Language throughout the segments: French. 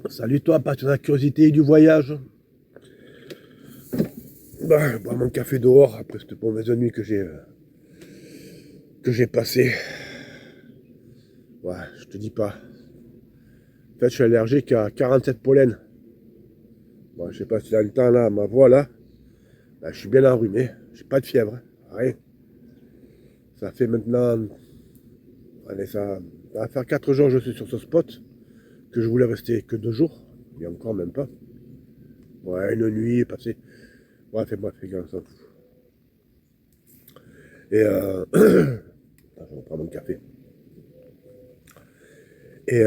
Salut toi, passionné de la curiosité et du voyage. Je bois mon café dehors après cette mauvaise nuit que j'ai passée. Ouais, je te dis pas. En fait, je suis allergique à 47 pollen. Bon, je sais pas si tu entends là, ma voix là. Là, je suis bien enrhumé. J'ai pas de fièvre. Rien. Ça fait maintenant. Allez, ça va faire 4 jours que je suis sur ce spot. Que je voulais rester que 2 jours. Et encore même pas. Ouais, une nuit est passée. Bref, les gars, on s'en fout. Et attends, je reprends mon café. Et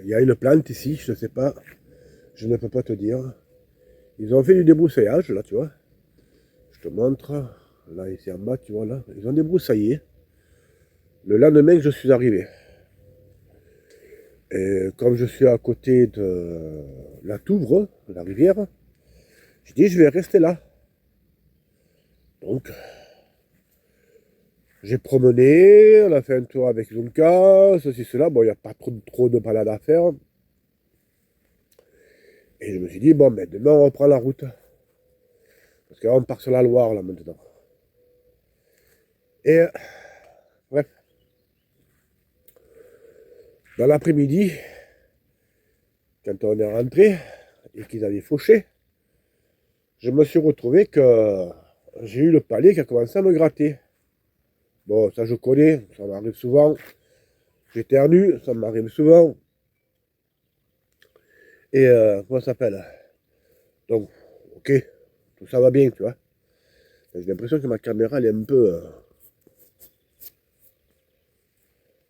il y a une plante ici, je ne sais pas, je ne peux pas te dire. Ils ont fait du débroussaillage, là, tu vois. Je te montre. Là, ici en bas, tu vois, là. Ils ont débroussaillé. Le lendemain que je suis arrivé. Et comme je suis à côté de la Touvre, la rivière, j'ai dit, je vais rester là. Donc, j'ai promené, on a fait un tour avec Zunka, ceci, cela. Bon, il n'y a pas trop de balades à faire. Et je me suis dit, bon, mais demain, on reprend la route. Parce que là, on part sur la Loire, là, maintenant. Et, bref, dans l'après-midi, quand on est rentré et qu'ils avaient fauché, je me suis retrouvé que j'ai eu le palais qui a commencé à me gratter. Bon, ça je connais, ça m'arrive souvent. J'éternue, ça m'arrive souvent. Et comment ça s'appelle? Donc, ok, tout ça va bien, tu vois. J'ai l'impression que ma caméra, elle est un peu...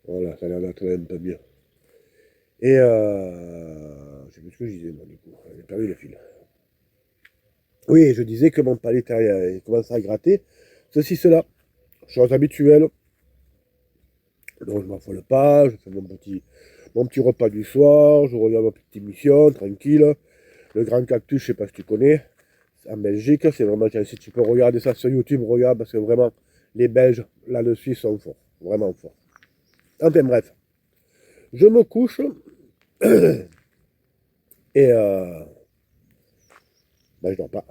voilà, ça a l'air d'être un peu mieux. Et je sais plus ce que je disais, moi, du coup. J'ai perdu le fil. Oui, je disais que mon palais il commençait à gratter. Ceci, cela. Chose habituelle. Donc je m'affole pas, je fais mon petit repas du soir, je regarde ma petite émission, tranquille. Le Grand Cactus, je sais pas si tu connais, en Belgique, c'est vraiment, si tu peux regarder ça sur YouTube, regarde, parce que vraiment, les Belges, là-dessus, sont forts, vraiment forts. Enfin bref, je me couche, et je dors pas.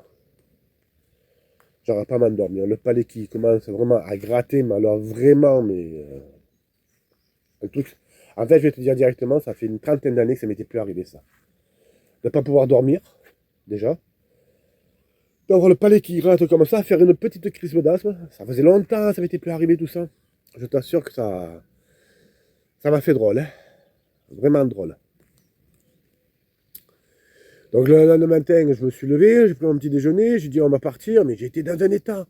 J'arrive pas à m'endormir. Le palais qui commence vraiment à gratter, mais alors vraiment, mais un truc. En fait, je vais te dire directement, ça fait une trentaine d'années que ça m'était plus arrivé ça. De ne pas pouvoir dormir, déjà. D'avoir le palais qui gratte comme ça, faire une petite crise d'asthme. Ça faisait longtemps, ça m'était plus arrivé tout ça. Je t'assure que ça m'a fait drôle, hein. Vraiment drôle. Donc le lendemain matin, je me suis levé, j'ai pris mon petit déjeuner, j'ai dit on va partir, mais j'étais dans un état.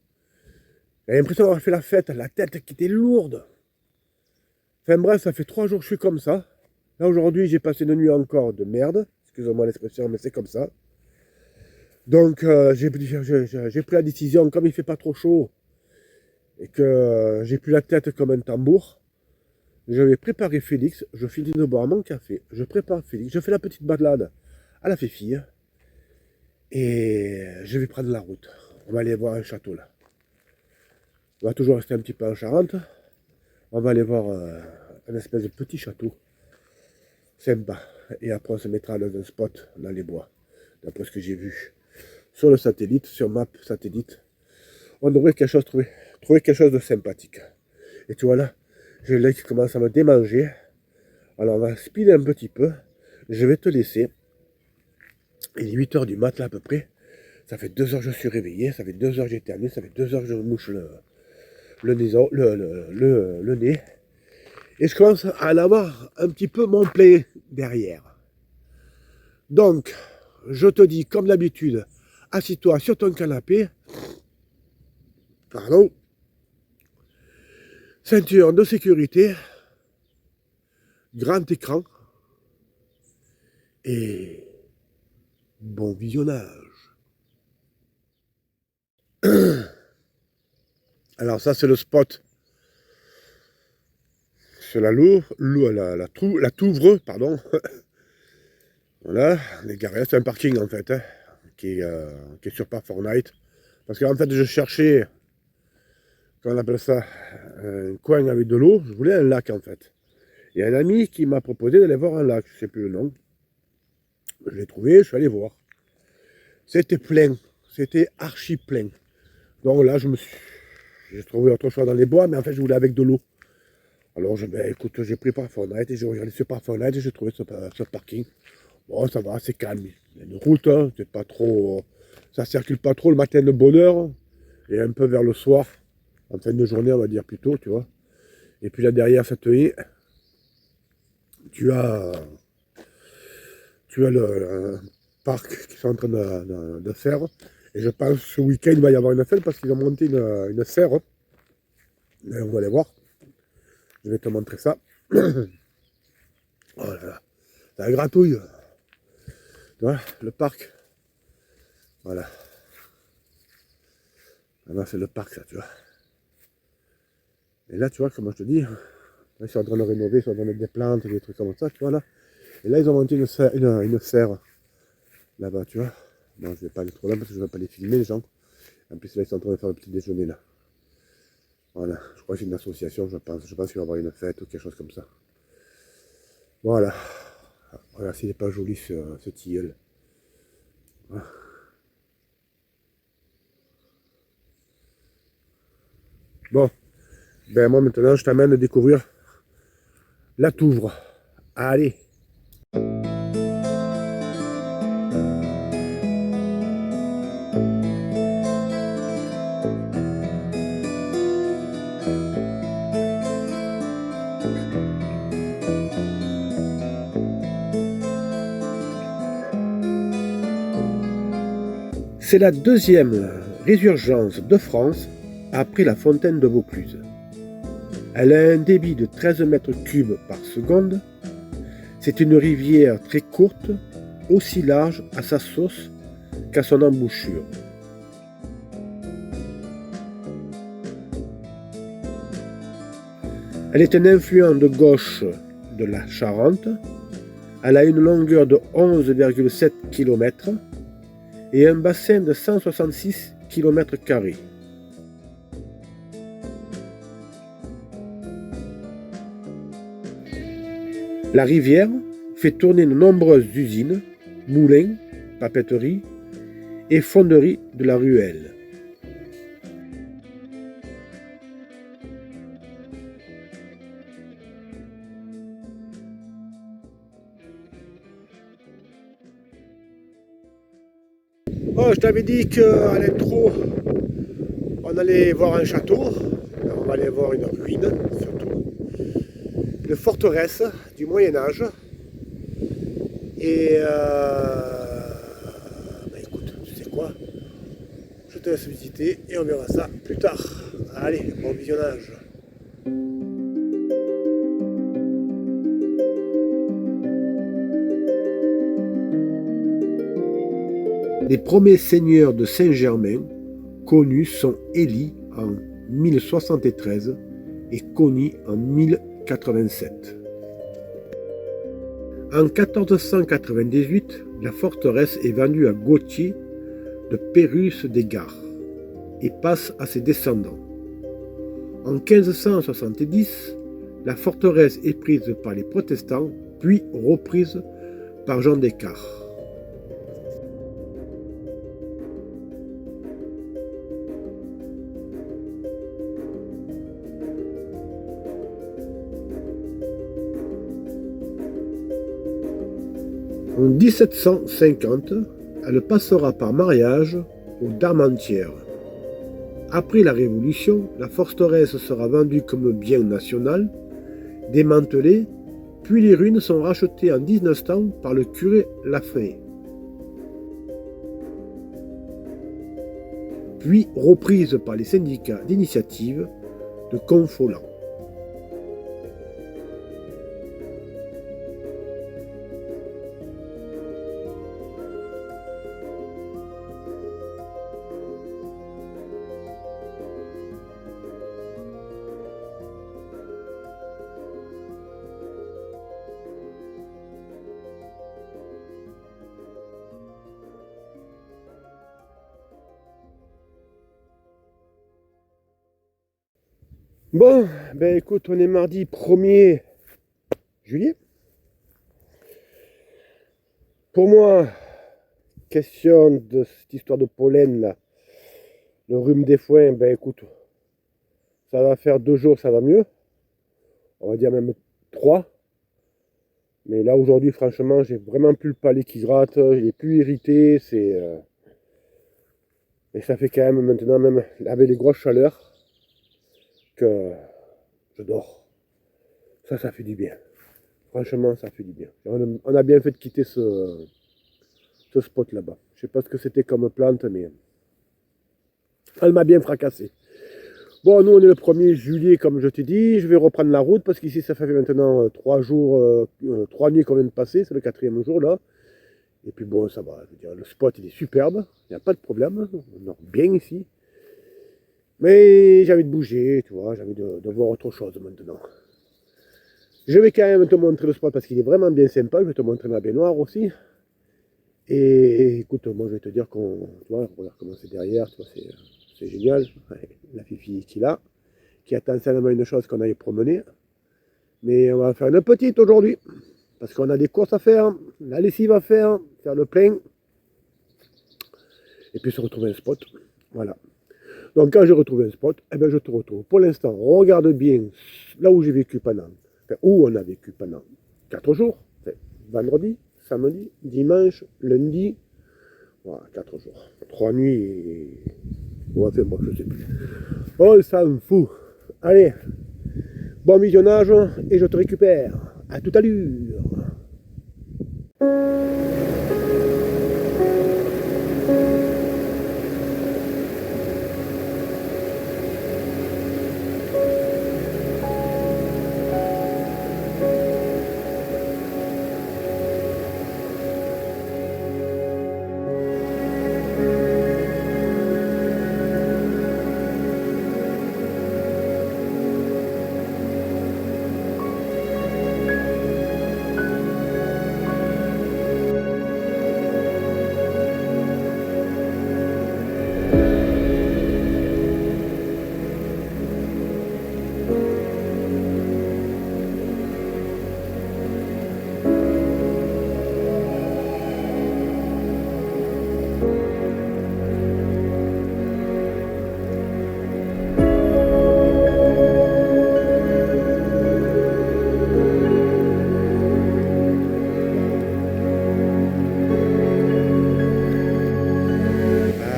J'avais l'impression d'avoir fait la fête, la tête qui était lourde. Enfin bref, ça fait 3 jours que je suis comme ça. Là aujourd'hui, j'ai passé une nuit encore de merde. Excusez-moi l'expression, mais c'est comme ça. Donc j'ai pris la décision, comme il fait pas trop chaud et que j'ai plus la tête comme un tambour, je vais préparer Félix, je finis de boire mon café, je prépare Félix, je fais la petite balade à la fille et je vais prendre la route. On va aller voir un château là. On va toujours rester un petit peu en Charente. On va aller voir un espèce de petit château sympa. Et après on se mettra dans un spot dans les bois, d'après ce que j'ai vu sur le satellite, sur map satellite. On devrait trouver quelque chose de sympathique. Et tu vois là, j'ai l'œil qui commence à me démanger. Alors on va speeder un petit peu. Je vais te laisser. Il est 8 h du mat là à peu près. Ça fait 2 heures que je suis réveillé. Ça fait 2 heures que j'ai terminé. Ça fait 2 heures que je me mouche le nez. Et je commence à en avoir un petit peu mon plein derrière. Donc, je te dis comme d'habitude, assis-toi sur ton canapé. Pardon. Ceinture de sécurité. Grand écran. Et bon visionnage. Alors ça c'est le spot sur la Touvre, pardon. Voilà, les garés, c'est un parking en fait, hein, qui est sur par Fortnite. Parce qu'en fait je cherchais, comment on appelle ça, un coin avec de l'eau, je voulais un lac en fait. Il y a un ami qui m'a proposé d'aller voir un lac, je ne sais plus le nom. Je l'ai trouvé, je suis allé voir. C'était plein, c'était archi plein. Donc là, j'ai trouvé autre chose dans les bois, mais en fait, je voulais avec de l'eau. Alors, écoute, j'ai pris par fenêtre et j'ai regardé ce par fenêtre et j'ai trouvé ce parking. Bon, ça va, c'est calme. Il y a une route, hein, c'est pas trop. Ça circule pas trop le matin de bonne heure et un peu vers le soir, en fin de journée, on va dire plutôt, tu vois. Et puis là, derrière cette haie, tu as, le parc qu'ils sont en train de faire. Et je pense que ce week-end, il va y avoir une fête parce qu'ils ont monté une serre. Et on va aller voir. Je vais te montrer ça. Oh là là, ça gratouille. Tu vois, le parc. Voilà. Là, c'est le parc, ça, tu vois. Et là, tu vois, comme je te dis, là, ils sont en train de rénover, ils sont en train de mettre des plantes, des trucs comme ça, tu vois, là. Et là, ils ont monté une serre là-bas, tu vois. Bon, je vais pas aller trop loin parce que je ne vais pas les filmer, les gens. En plus, là, ils sont en train de faire le petit déjeuner, là. Voilà, je crois que c'est une association, je pense. Je pense qu'il va y avoir une fête ou quelque chose comme ça. Voilà. Voilà, s'il n'est pas joli, ce tilleul. Voilà. Bon, ben moi maintenant, je t'amène à découvrir la Touvre. Allez. C'est la deuxième résurgence de France après la fontaine de Vaucluse. Elle a un débit de 13 mètres cubes par seconde. C'est une rivière très courte, aussi large à sa source qu'à son embouchure. Elle est un affluent de gauche de la Charente. Elle a une longueur de 11,7 km et un bassin de 166 km². La rivière fait tourner de nombreuses usines, moulins, papeteries et fonderies de la ruelle. Oh, je t'avais dit qu'à l'intro, on allait voir un château. On va aller voir une ruine, surtout. Une forteresse du Moyen-Âge. Et bah écoute, tu sais quoi? Je te laisse visiter et on verra ça plus tard. Allez, bon visionnage. Les premiers seigneurs de Saint-Germain connus sont Élie en 1073 et Cony en 1087. En 1498, la forteresse est vendue à Gauthier de Pérus-des-Gard et passe à ses descendants. En 1570, la forteresse est prise par les protestants, puis reprise par Jean Descartes. En 1750, elle passera par mariage aux Darmentières. Après la Révolution, la forteresse sera vendue comme bien national, démantelée, puis les ruines sont rachetées en 1900 par le curé Lafay. Puis reprises par les syndicats d'initiative de Confolens. Bon, ben écoute, on est mardi 1er juillet. Pour moi, question de cette histoire de pollen là, le rhume des foins, ben écoute, ça va faire 2 jours, ça va mieux. On va dire même 3. Mais là aujourd'hui, franchement, j'ai vraiment plus le palais qui gratte, il est plus irrité, et ça fait quand même maintenant, même avec les grosses chaleurs, que je dors. Ça fait du bien. Franchement, ça fait du bien. On a bien fait de quitter ce spot là-bas. Je sais pas ce que c'était comme plante, mais elle m'a bien fracassé. Bon, nous, on est le 1er juillet, comme je t'ai dit. Je vais reprendre la route parce qu'ici, ça fait maintenant 3 jours, 3 nuits qu'on vient de passer. C'est le 4e jour, là. Et puis bon, ça va. Je veux dire, le spot, il est superbe. Il n'y a pas de problème. On dort bien ici. Mais j'ai envie de bouger, tu vois. J'ai envie de voir autre chose maintenant. Je vais quand même te montrer le spot parce qu'il est vraiment bien sympa. Je vais te montrer ma baignoire aussi. Et écoute, moi, je vais te dire qu'on... Tu vois, regarde comment c'est derrière. Tu vois, c'est génial. Ouais, la fifi qui attend seulement une chose qu'on aille promener. Mais on va faire une petite aujourd'hui. Parce qu'on a des courses à faire, la lessive à faire le plein. Et puis se retrouver un spot. Voilà. Donc quand j'ai retrouvé un spot, eh ben je te retrouve. Pour l'instant, regarde bien là où j'ai vécu pendant, où on a vécu pendant 4 jours. Vendredi, samedi, dimanche, lundi. Voilà, 4 jours. 3 nuits et... Ouais, enfin, bon, je sais plus. On s'en fout. Allez, bon visionnage et je te récupère. À tout à l'heure.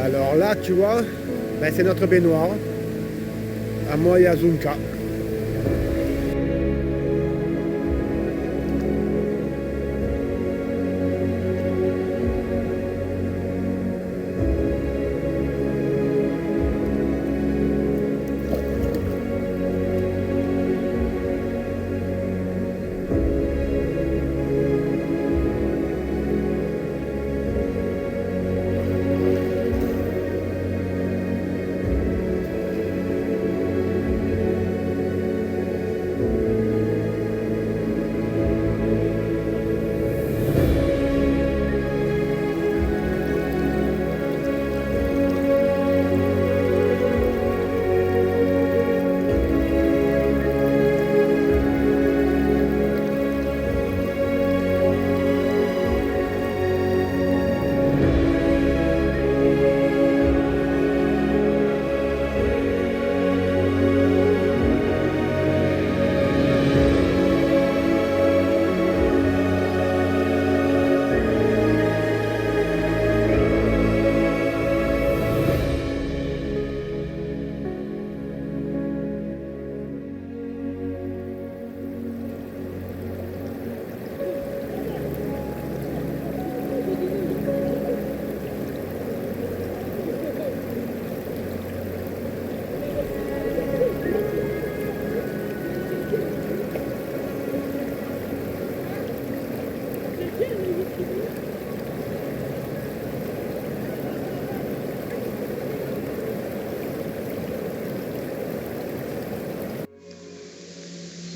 Alors là, tu vois, ben c'est notre baignoire, à moi et à Zunka.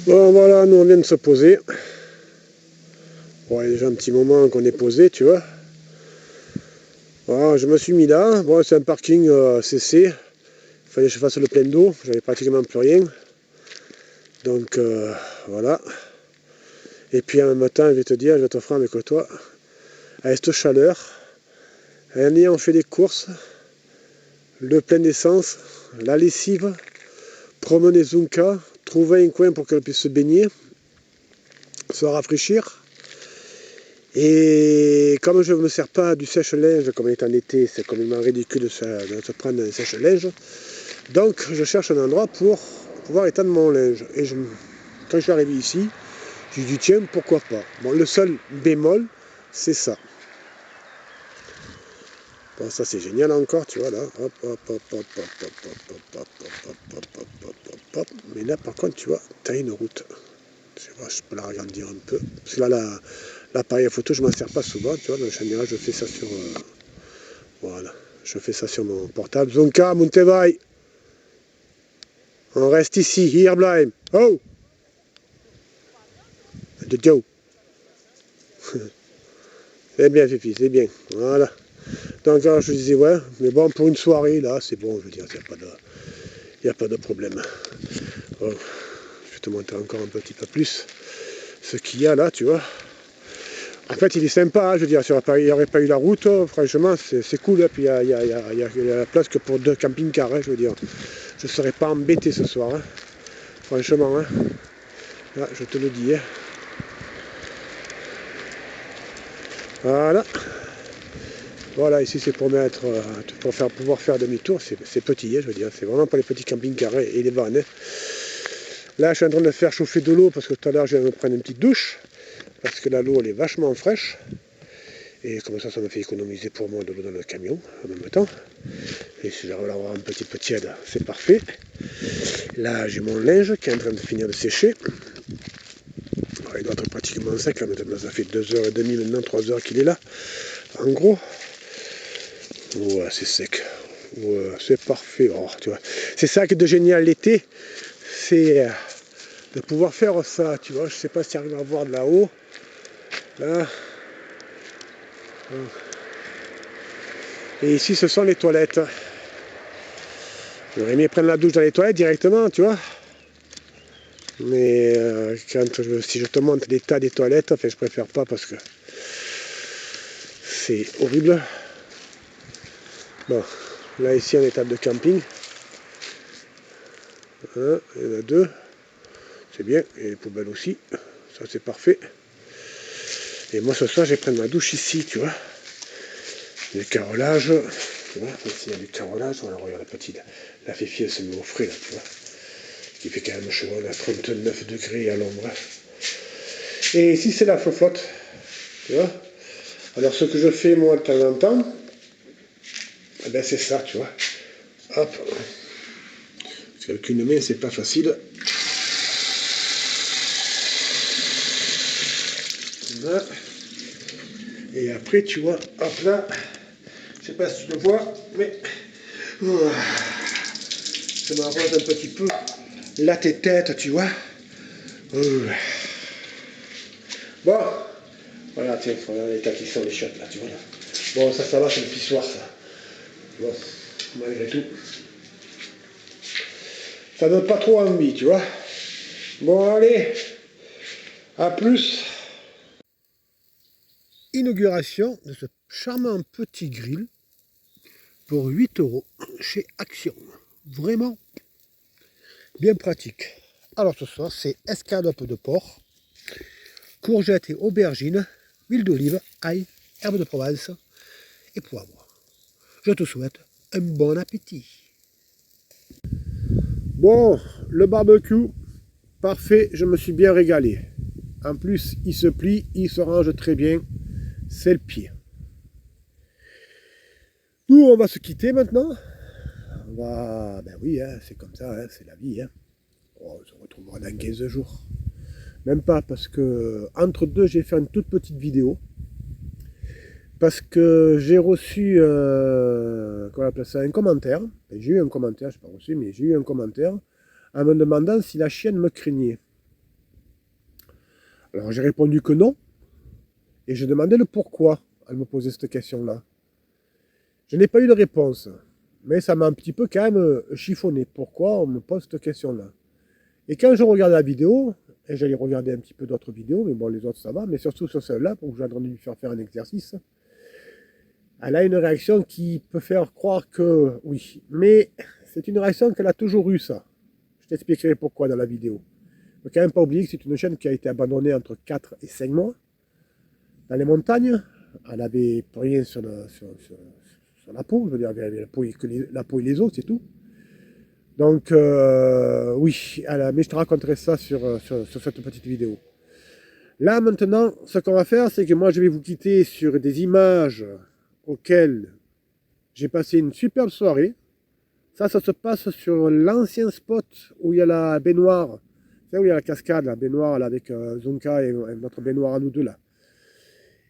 Bon voilà, nous on vient de se poser. Bon, il y a déjà un petit moment qu'on est posé, tu vois. Voilà, je me suis mis là. Bon, c'est un parking CC. Il fallait que je fasse le plein d'eau. J'avais pratiquement plus rien. Donc voilà. Et puis en même temps, je vais te dire, je vais t'offrir avec toi, avec cette chaleur, en ayant fait des courses, le plein d'essence, la lessive, promener Zunka, trouver un coin pour qu'elle puisse se baigner, se rafraîchir. Et comme je ne me sers pas du sèche-linge, comme il est en été, c'est complètement ridicule de se prendre un sèche-linge. Donc je cherche un endroit pour pouvoir étendre mon linge. Et quand je suis arrivé ici, j'ai dit tiens, pourquoi pas. Bon, le seul bémol, c'est ça. Bon, ça c'est génial encore, tu vois là. Hop, hop, hop, hop, hop, hop, hop, hop, hop, hop, hop, hop, hop, hop, hop. Mais là par contre, tu vois, tu as une route. Je sais pas, je peux la agrandir un peu. Parce que là, l'appareil à photo, je m'en sers pas souvent, tu vois. Dans le caméra, je fais ça sur. Voilà. Je fais ça sur mon portable. Zonka, Montevai. On reste ici, hier Blime. Oh! De Joe. C'est bien, Fifi, c'est bien. Voilà. Donc, alors, je disais, ouais, mais bon, pour une soirée, là, c'est bon, je veux dire, il n'y a pas de problème. Bon, je vais te montrer encore un petit peu plus ce qu'il y a là, tu vois. En fait, il est sympa, hein, je veux dire, s'il n'y aurait pas eu la route, franchement, c'est cool. Hein, puis il y a la place que pour 2 camping-cars, hein, je veux dire. Je ne serais pas embêté ce soir, hein, franchement. Hein. Là, je te le dis. Hein. Voilà. Voilà, ici c'est pour pouvoir faire demi-tour, c'est petit, hein, je veux dire, c'est vraiment pour les petits camping-cars et les vannes. Hein. Là, je suis en train de faire chauffer de l'eau parce que tout à l'heure, je viens de me prendre une petite douche, parce que là, l'eau, elle est vachement fraîche. Et comme ça me fait économiser pour moi de l'eau dans le camion en même temps. Et si j'arrive à avoir un petit peu tiède, c'est parfait. Là, j'ai mon linge qui est en train de finir de sécher. Alors, il doit être pratiquement sec, là, maintenant, ça fait 2h30 maintenant, 3h qu'il est là. En gros, ouais, c'est sec. Ouais, c'est parfait. Oh, tu vois. C'est ça qui est de génial l'été, c'est de pouvoir faire ça, tu vois. Je sais pas si tu arrives à voir de là-haut. Là. Et ici, ce sont les toilettes. J'aurais aimé prendre la douche dans les toilettes directement, tu vois. Mais si je te montre l'état des toilettes, enfin, je préfère pas parce que c'est horrible. Bon, là ici, on est table de camping. Il y en a 2. C'est bien. Et les poubelles aussi. Ça, c'est parfait. Et moi, ce soir, je vais prendre ma douche ici, tu vois. Du carrelage. Tu vois, ici, il y a du carrelage. Voilà, regarde la fifi, elle se met au frais, là, tu vois. Qui fait quand même chaud, on a 39 degrés à l'ombre. Et ici, c'est la flotte. Tu vois. Alors, ce que je fais, moi, de temps en temps, eh ben, c'est ça, tu vois. Hop. Parce qu'avec une main, c'est pas facile. Là. Et après, tu vois, hop là. Je sais pas si tu le vois, mais ça m'arrose un petit peu la tête, tu vois. Bon, voilà, tiens, voilà l'état qui sont les chiottes là, tu vois. Là. Bon, ça va, c'est le pissoir, ça. Bon, malgré tout. Ça donne pas trop envie, tu vois. Bon, allez, à plus. Inauguration de ce charmant petit grill pour 8 € chez Action. Vraiment bien pratique. Alors ce soir, c'est escalope de porc, courgettes et aubergines, huile d'olive, ail, herbe de Provence et poivre. Je te souhaite un bon appétit. Bon, le barbecue, parfait, je me suis bien régalé. En plus, il se plie, il se range très bien. C'est le pied. Nous, on va se quitter maintenant. Ben oui, hein, c'est comme ça, hein, c'est la vie. Hein. On se retrouvera dans 15 jours. Même pas, parce que entre deux, j'ai fait une toute petite vidéo. Parce que j'ai reçu qu'on appelle ça, un commentaire. J'ai eu un commentaire, je n'ai pas reçu, mais j'ai eu un commentaire en me demandant si la chienne me craignait. Alors j'ai répondu que non. Et je demandais le pourquoi elle me posait cette question-là. Je n'ai pas eu de réponse. Mais ça m'a un petit peu quand même chiffonné. Pourquoi on me pose cette question-là? Et quand je regarde la vidéo, Et j'allais regarder un petit peu d'autres vidéos, mais bon, les autres ça va, mais surtout sur celle-là, pour que j'ai entendu lui faire un exercice. Elle a une réaction qui peut faire croire que oui, mais c'est une réaction qu'elle a toujours eue, ça. Je t'expliquerai pourquoi dans la vidéo. Il ne faut quand même pas oublier que c'est une chaîne qui a été abandonnée entre 4 et 5 mois dans les montagnes. Elle avait rien sur la peau, je veux dire, elle avait la peau et les os, c'est tout. Donc, oui, mais je te raconterai ça sur cette petite vidéo. Là, maintenant, ce qu'on va faire, c'est que moi, je vais vous quitter sur des images auxquelles j'ai passé une superbe soirée. Ça se passe sur l'ancien spot où il y a la baignoire. Tu sais, où il y a la cascade, la baignoire là, avec Zonka et notre baignoire à nous deux là.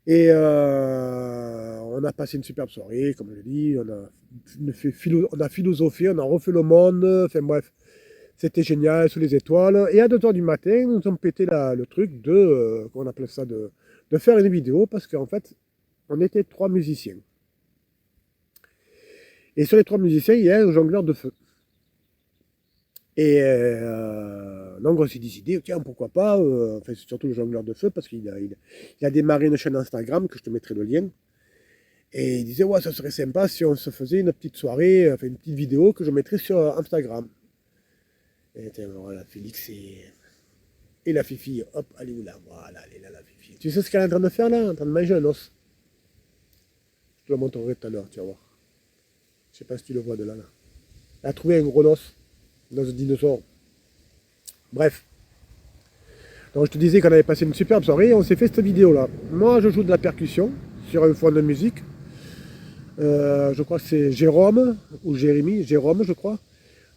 Et on a passé une superbe soirée, comme je l'ai dit. On a philosophé, on a refait le monde. Enfin bref, c'était génial, sous les étoiles. Et à 2 h du matin, nous avons pété le truc de, comment on appelle ça, de faire une vidéo parce qu'en fait, on était 3 musiciens. Et sur les 3 musiciens, il y a un jongleur de feu. Et donc on s'est décidé, tiens, pourquoi pas, enfin c'est surtout le jongleur de feu, parce qu'il a démarré une chaîne Instagram, que je te mettrai le lien. Et il disait, ouais, ça serait sympa si on se faisait une petite soirée, enfin une petite vidéo que je mettrais sur Instagram. Et voilà, Félix et la Fifi, hop, elle est où là? Voilà, elle est là, la Fifi. Tu sais ce qu'elle est en train de faire là? En train de manger un os. Je te le montrerai tout à l'heure, tu vas voir. Je sais pas si tu le vois de là. Elle a trouvé un gros os dans ce dinosaure. Bref. Donc je te disais qu'on avait passé une superbe soirée et on s'est fait cette vidéo là. Moi je joue de la percussion sur un fond de musique. Je crois que c'est Jérôme ou Jérémy, Jérôme je crois.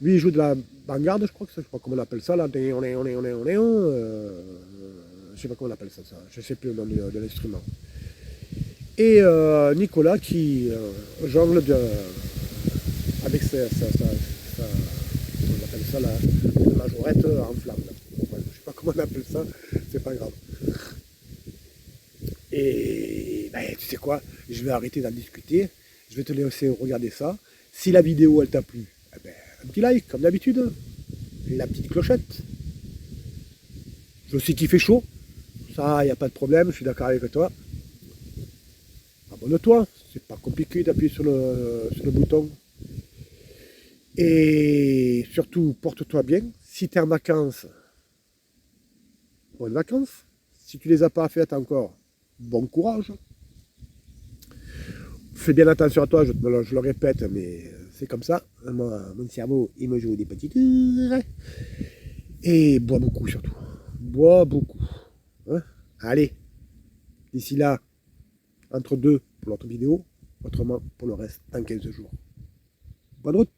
Lui il joue de la vanguard, je crois comment on appelle ça là. Je sais pas comment on appelle ça, je sais plus le nom de l'instrument. Et Nicolas qui jongle avec sa on appelle ça la majorette en flamme. Enfin, je sais pas comment on appelle ça, c'est pas grave. Et ben, tu sais quoi, je vais arrêter d'en discuter, je vais te laisser regarder ça. Si la vidéo elle t'a plu, eh ben, un petit like comme d'habitude, la petite clochette. Je sais qu'il fait chaud, ça il n'y a pas de problème, je suis d'accord avec toi. Abonne-toi, c'est pas compliqué d'appuyer sur le bouton. Et surtout, porte-toi bien. Si tu es en vacances, bonnes vacances. Si tu ne les as pas faites encore, bon courage. Fais bien attention à toi, je le répète, mais c'est comme ça. Mon cerveau, il me joue des petites... Et bois beaucoup surtout. Bois beaucoup. Hein? Allez, d'ici là, entre deux pour l'autre vidéo, autrement pour le reste dans 15 jours. Bonne route!